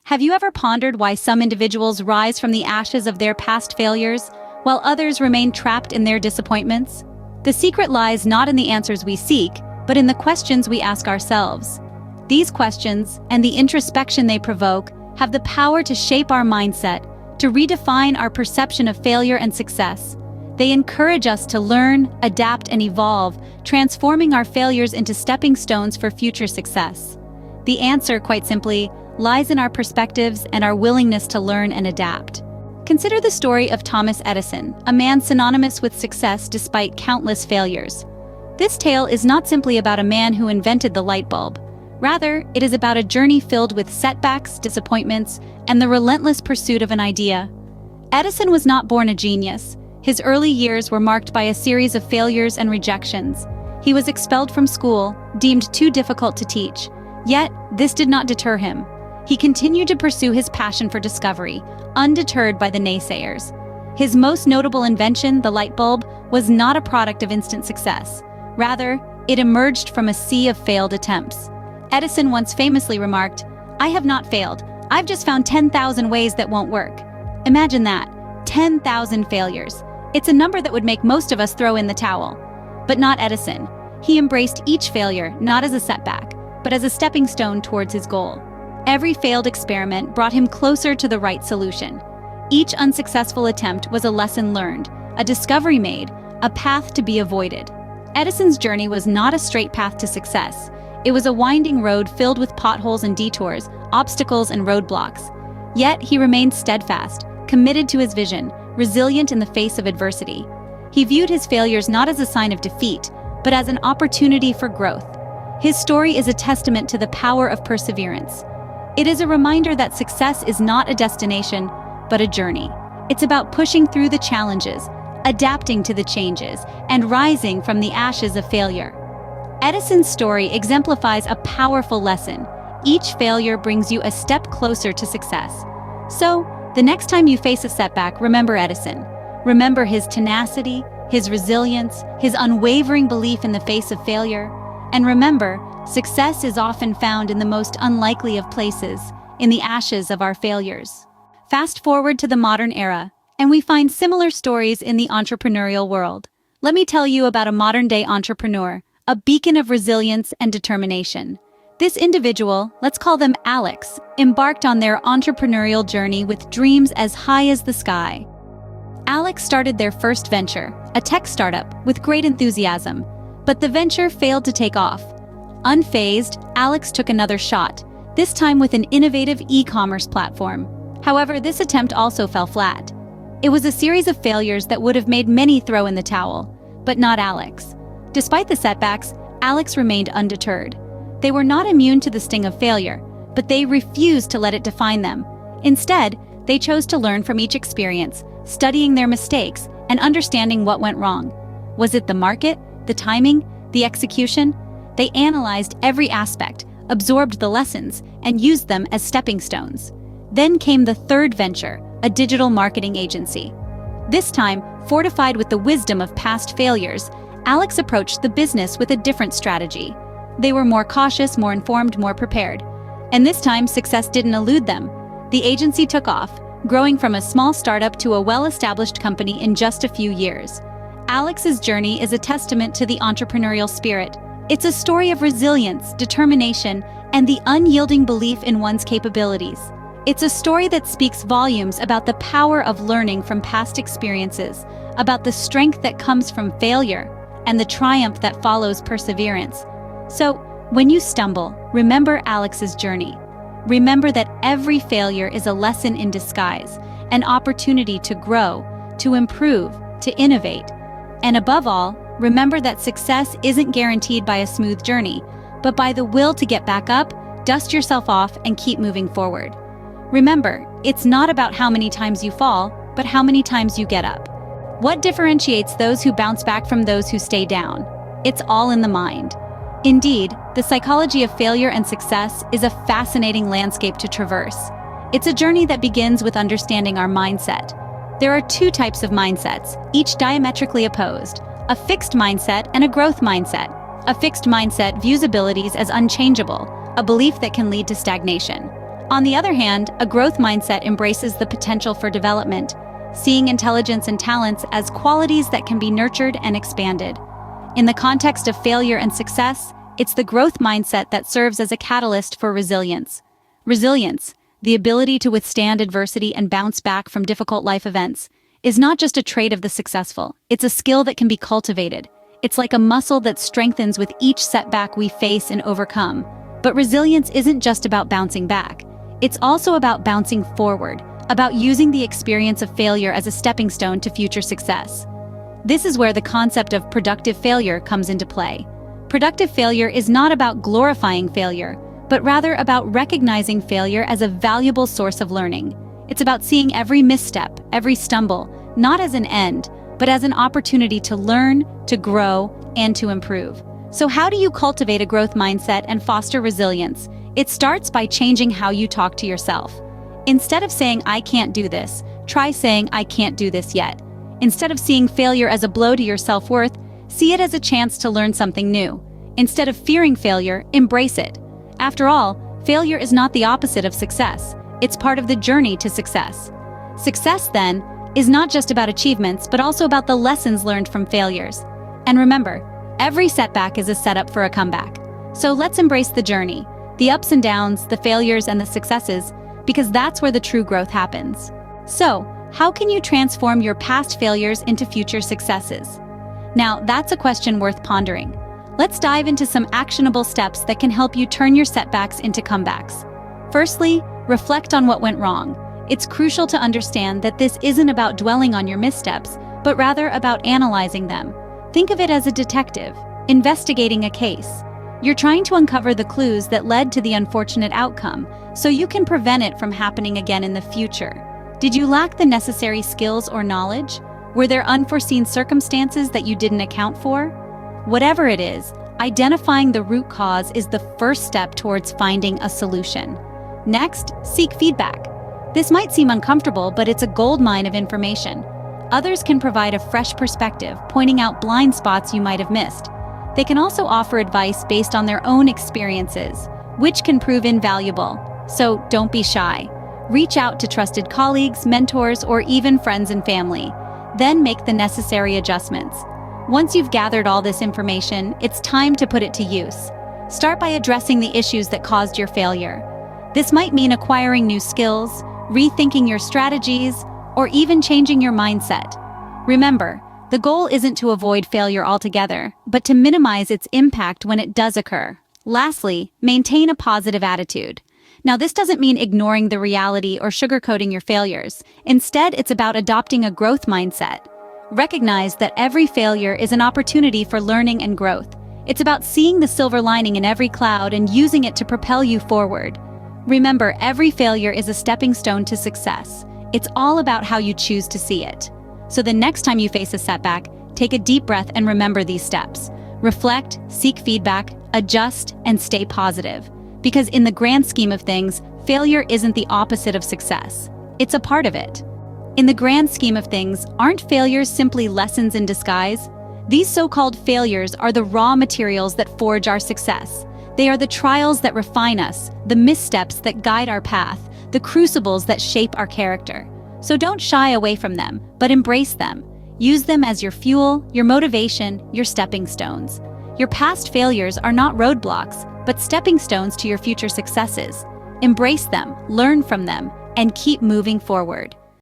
Have you ever pondered why some individuals rise from the ashes of their past failures, while others remain trapped in their disappointments? The secret lies not in the answers we seek, but in the questions we ask ourselves. These questions, and the introspection they provoke, have the power to shape our mindset, to redefine our perception of failure and success. They encourage us to learn, adapt, and evolve, transforming our failures into stepping stones for future success. The answer, quite simply, lies in our perspectives and our willingness to learn and adapt. Consider the story of Thomas Edison, a man synonymous with success despite countless failures. This tale is not simply about a man who invented the light bulb. Rather, it is about a journey filled with setbacks, disappointments, and the relentless pursuit of an idea. Edison was not born a genius. His early years were marked by a series of failures and rejections. He was expelled from school, deemed too difficult to teach. Yet, this did not deter him. He continued to pursue his passion for discovery, undeterred by the naysayers. His most notable invention, the light bulb, was not a product of instant success. Rather, it emerged from a sea of failed attempts. Edison once famously remarked, "I have not failed. I've just found 10,000 ways that won't work." Imagine that, 10,000 failures. It's a number that would make most of us throw in the towel. But not Edison. He embraced each failure not as a setback, but as a stepping stone towards his goal. Every failed experiment brought him closer to the right solution. Each unsuccessful attempt was a lesson learned, a discovery made, a path to be avoided. Edison's journey was not a straight path to success. It was a winding road filled with potholes and detours, obstacles and roadblocks. Yet he remained steadfast, committed to his vision, resilient in the face of adversity. He viewed his failures not as a sign of defeat, but as an opportunity for growth. His story is a testament to the power of perseverance. It is a reminder that success is not a destination, but a journey. It's about pushing through the challenges, adapting to the changes, and rising from the ashes of failure. Edison's story exemplifies a powerful lesson. Each failure brings you a step closer to success. So, the next time you face a setback, remember Edison. Remember his tenacity, his resilience, his unwavering belief in the face of failure. And remember, success is often found in the most unlikely of places, in the ashes of our failures. Fast forward to the modern era, and we find similar stories in the entrepreneurial world. Let me tell you about a modern-day entrepreneur, a beacon of resilience and determination. This individual, let's call them Alex, embarked on their entrepreneurial journey with dreams as high as the sky. Alex started their first venture, a tech startup, with great enthusiasm, but the venture failed to take off. Unfazed, Alex took another shot, this time with an innovative e-commerce platform. However, this attempt also fell flat. It was a series of failures that would have made many throw in the towel, but not Alex. Despite the setbacks, Alex remained undeterred. They were not immune to the sting of failure, but they refused to let it define them. Instead, they chose to learn from each experience, studying their mistakes and understanding what went wrong. Was it the market, the timing, the execution? They analyzed every aspect, absorbed the lessons, and used them as stepping stones. Then came the third venture, a digital marketing agency. This time, fortified with the wisdom of past failures, Alex approached the business with a different strategy. They were more cautious, more informed, more prepared. And this time, success didn't elude them. The agency took off, growing from a small startup to a well-established company in just a few years. Alex's journey is a testament to the entrepreneurial spirit. It's a story of resilience, determination, and the unyielding belief in one's capabilities. It's a story that speaks volumes about the power of learning from past experiences, about the strength that comes from failure, and the triumph that follows perseverance. So, when you stumble, remember Alex's journey. Remember that every failure is a lesson in disguise, an opportunity to grow, to improve, to innovate. And above all, remember that success isn't guaranteed by a smooth journey, but by the will to get back up, dust yourself off, and keep moving forward. Remember, it's not about how many times you fall, but how many times you get up. What differentiates those who bounce back from those who stay down? It's all in the mind. Indeed, the psychology of failure and success is a fascinating landscape to traverse. It's a journey that begins with understanding our mindset. There are two types of mindsets, each diametrically opposed: a fixed mindset and a growth mindset. A fixed mindset views abilities as unchangeable, a belief that can lead to stagnation. On the other hand, a growth mindset embraces the potential for development, seeing intelligence and talents as qualities that can be nurtured and expanded. In the context of failure and success, it's the growth mindset that serves as a catalyst for resilience. Resilience, the ability to withstand adversity and bounce back from difficult life events, is not just a trait of the successful, it's a skill that can be cultivated. It's like a muscle that strengthens with each setback we face and overcome. But resilience isn't just about bouncing back. It's also about bouncing forward, about using the experience of failure as a stepping stone to future success. This is where the concept of productive failure comes into play. Productive failure is not about glorifying failure, but rather about recognizing failure as a valuable source of learning. It's about seeing every misstep, every stumble, not as an end, but as an opportunity to learn, to grow, and to improve. So how do you cultivate a growth mindset and foster resilience? It starts by changing how you talk to yourself. Instead of saying, "I can't do this," try saying, "I can't do this yet." Instead of seeing failure as a blow to your self-worth, see it as a chance to learn something new. Instead of fearing failure, embrace it. After all, failure is not the opposite of success. It's part of the journey to success. Success, then, is not just about achievements, but also about the lessons learned from failures. And remember, every setback is a setup for a comeback. So let's embrace the journey, the ups and downs, the failures and the successes, because that's where the true growth happens. So, how can you transform your past failures into future successes? Now, that's a question worth pondering. Let's dive into some actionable steps that can help you turn your setbacks into comebacks. Firstly, reflect on what went wrong. It's crucial to understand that this isn't about dwelling on your missteps, but rather about analyzing them. Think of it as a detective, investigating a case. You're trying to uncover the clues that led to the unfortunate outcome, so you can prevent it from happening again in the future. Did you lack the necessary skills or knowledge? Were there unforeseen circumstances that you didn't account for? Whatever it is, identifying the root cause is the first step towards finding a solution. Next, seek feedback. This might seem uncomfortable, but it's a goldmine of information. Others can provide a fresh perspective, pointing out blind spots you might have missed. They can also offer advice based on their own experiences, which can prove invaluable. So don't be shy. Reach out to trusted colleagues, mentors, or even friends and family. Then make the necessary adjustments. Once you've gathered all this information, it's time to put it to use. Start by addressing the issues that caused your failure. This might mean acquiring new skills, rethinking your strategies, or even changing your mindset. Remember, the goal isn't to avoid failure altogether, but to minimize its impact when it does occur. Lastly, maintain a positive attitude. Now, this doesn't mean ignoring the reality or sugarcoating your failures. Instead, it's about adopting a growth mindset. Recognize that every failure is an opportunity for learning and growth. It's about seeing the silver lining in every cloud and using it to propel you forward. Remember, every failure is a stepping stone to success. It's all about how you choose to see it. So the next time you face a setback, take a deep breath and remember these steps. Reflect, seek feedback, adjust, and stay positive. Because in the grand scheme of things, failure isn't the opposite of success. It's a part of it. In the grand scheme of things, aren't failures simply lessons in disguise? These so-called failures are the raw materials that forge our success. They are the trials that refine us, the missteps that guide our path, the crucibles that shape our character. So don't shy away from them, but embrace them. Use them as your fuel, your motivation, your stepping stones. Your past failures are not roadblocks, but stepping stones to your future successes. Embrace them, learn from them, and keep moving forward.